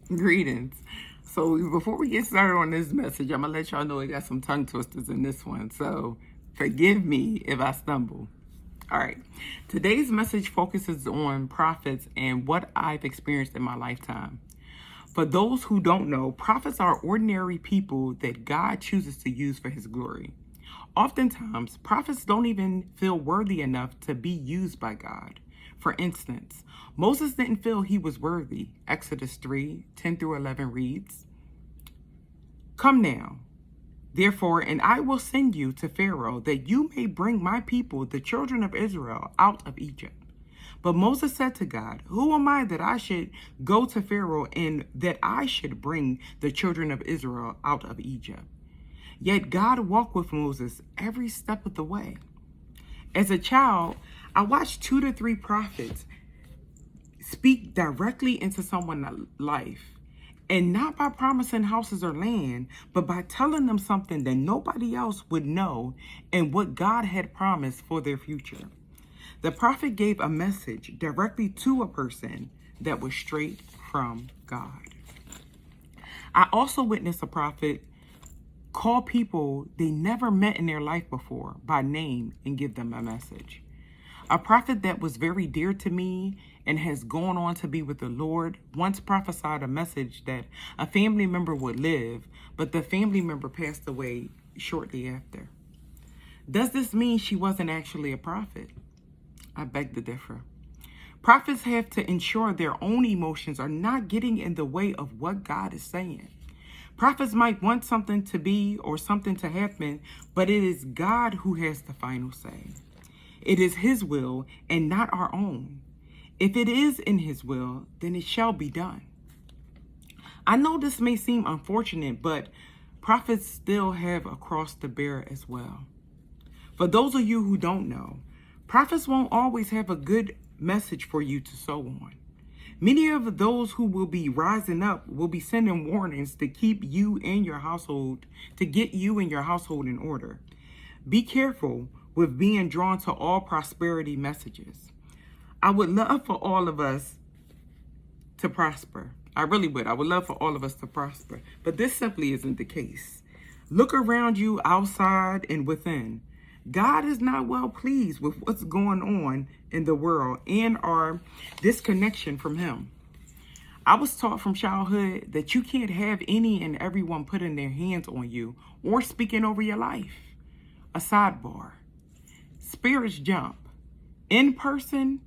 Greetings. So before we get started on this message, I'm gonna let y'all know we got some tongue twisters in this one. So forgive me if I stumble. All right. Today's message focuses on prophets and what I've experienced in my lifetime. For those who don't know, prophets are ordinary people that God chooses to use for his glory. Oftentimes, prophets don't even feel worthy enough to be used by God. For instance, Moses didn't feel he was worthy. Exodus 3:10 through 11 reads, "Come now, therefore, and I will send you to Pharaoh, that you may bring my people, the children of Israel, out of Egypt." But Moses said to God, "Who am I that I should go to Pharaoh and that I should bring the children of Israel out of Egypt?" Yet God walked with Moses every step of the way. As a child, I watched 2 to 3 prophets speak directly into someone's life. And not by promising houses or land, but by telling them something that nobody else would know and what God had promised for their future. The prophet gave a message directly to a person that was straight from God. I also witnessed a prophet call people they never met in their life before by name and give them a message. A prophet that was very dear to me and has gone on to be with the Lord once prophesied a message that a family member would live, but the family member passed away shortly after. Does this mean she wasn't actually a prophet? I beg to differ. Prophets have to ensure their own emotions are not getting in the way of what God is saying. Prophets might want something to be or something to happen, but it is God who has the final say. It is his will and not our own. If it is in his will, then it shall be done. I know this may seem unfortunate, but prophets still have a cross to bear as well. For those of you who don't know, prophets won't always have a good message for you to sow on. Many of those who will be rising up will be sending warnings to keep you and your household, to get you and your household in order. Be careful with being drawn to all prosperity messages. I would love for all of us to prosper. I really would. I would love for all of us to prosper. But this simply isn't the case. Look around you outside and within. God is not well pleased with what's going on in the world and our disconnection from him. I was taught from childhood that you can't have any and everyone putting their hands on you or speaking over your life. A sidebar. Spirits jump in person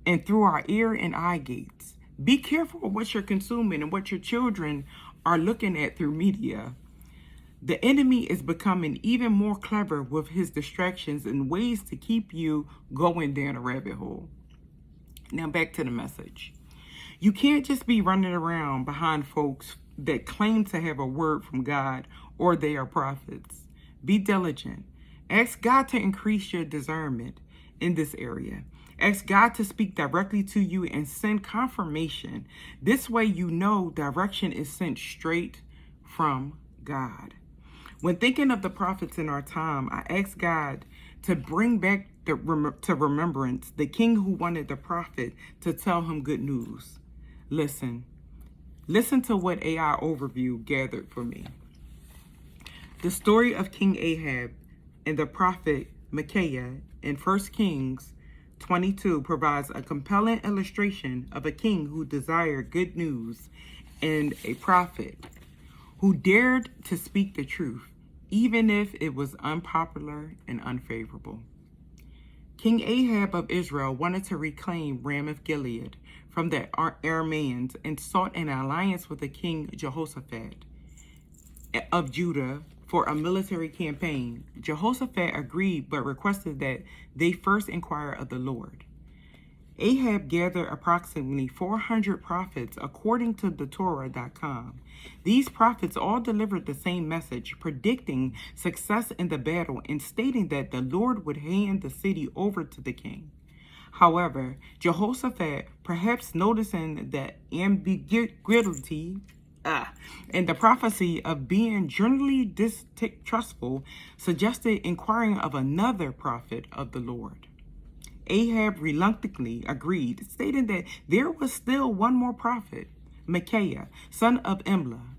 and through our ear and eye gates. Be careful of what you're consuming and what your children are looking at through media. The enemy is becoming even more clever with his distractions and ways to keep you going down a rabbit hole. Now back to the message. You can't just be running around behind folks that claim to have a word from God or they are prophets. Be diligent. Ask God to increase your discernment in this area. Ask God to speak directly to you and send confirmation. This way you know direction is sent straight from God. When thinking of the prophets in our time, I ask God to bring back to remembrance the king who wanted the prophet to tell him good news. Listen to what AI Overview gathered for me. The story of King Ahab and the prophet Micaiah in 1 Kings 22 provides a compelling illustration of a king who desired good news and a prophet who dared to speak the truth, even if it was unpopular and unfavorable. King Ahab of Israel wanted to reclaim Ramoth Gilead from the Arameans and sought an alliance with the king Jehoshaphat of Judah for a military campaign. Jehoshaphat agreed but requested that they first inquire of the Lord. Ahab gathered approximately 400 prophets according to thetorah.com. These prophets all delivered the same message, predicting success in the battle and stating that the Lord would hand the city over to the king. However, Jehoshaphat, perhaps noticing the ambiguity and the prophecy of being generally distrustful, suggested inquiring of another prophet of the Lord. Ahab reluctantly agreed, stating that there was still one more prophet. Micaiah, son of Imlah.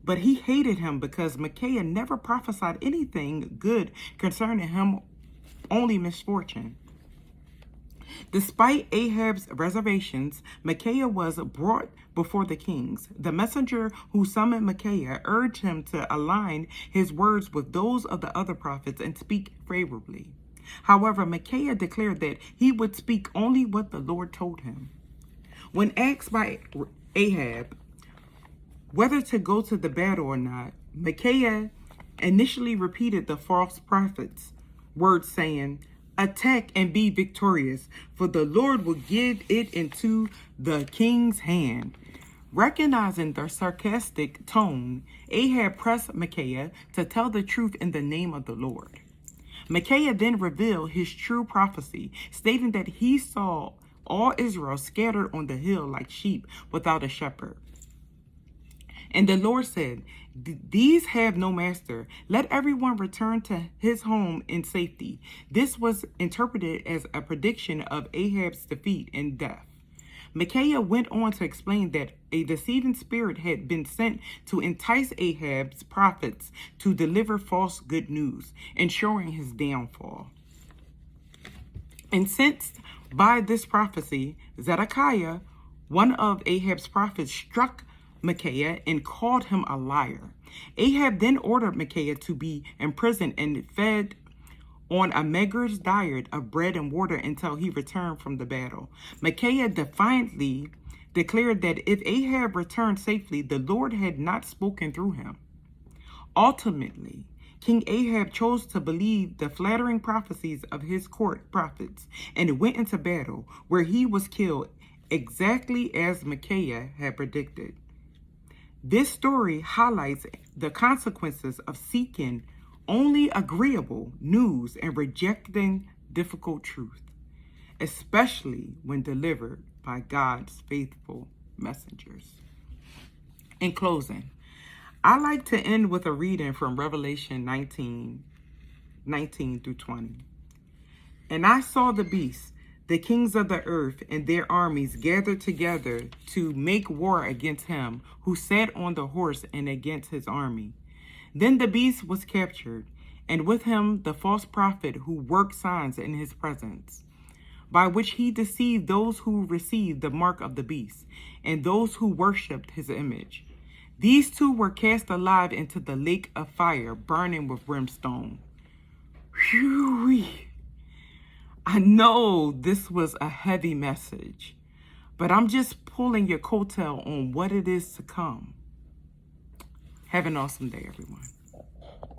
But he hated him because Micaiah never prophesied anything good concerning him, only misfortune. Despite Ahab's reservations, Micaiah was brought before the kings. The messenger who summoned Micaiah urged him to align his words with those of the other prophets and speak favorably. However, Micaiah declared that he would speak only what the Lord told him. When asked by Ahab whether to go to the battle or not, Micaiah initially repeated the false prophet's words, saying, "Attack and be victorious, for the Lord will give it into the king's hand." Recognizing the sarcastic tone, Ahab pressed Micaiah to tell the truth in the name of the Lord. Micaiah then revealed his true prophecy, stating that he saw all Israel scattered on the hill like sheep without a shepherd. And the Lord said, "These have no master. Let everyone return to his home in safety." This was interpreted as a prediction of Ahab's defeat and death. Micaiah went on to explain that a deceiving spirit had been sent to entice Ahab's prophets to deliver false good news, ensuring his downfall. Incensed by this prophecy, Zedekiah, one of Ahab's prophets, struck Micaiah and called him a liar. Ahab then ordered Micaiah to be imprisoned and fed on a meager's diet of bread and water until he returned from the battle. Micaiah defiantly declared that if Ahab returned safely, the Lord had not spoken through him. Ultimately, King Ahab chose to believe the flattering prophecies of his court prophets and went into battle, where he was killed exactly as Micaiah had predicted. This story highlights the consequences of seeking only agreeable news and rejecting difficult truth, especially when delivered by God's faithful messengers. In closing, I like to end with a reading from Revelation 19 through 20. "And I saw the beast, the kings of the earth and their armies gathered together to make war against him who sat on the horse and against his army. Then the beast was captured, and with him the false prophet who worked signs in his presence, by which he deceived those who received the mark of the beast and those who worshipped his image. These two were cast alive into the lake of fire, burning with brimstone." Whew. I know this was a heavy message, but I'm just pulling your coattail on what it is to come. Have an awesome day, everyone.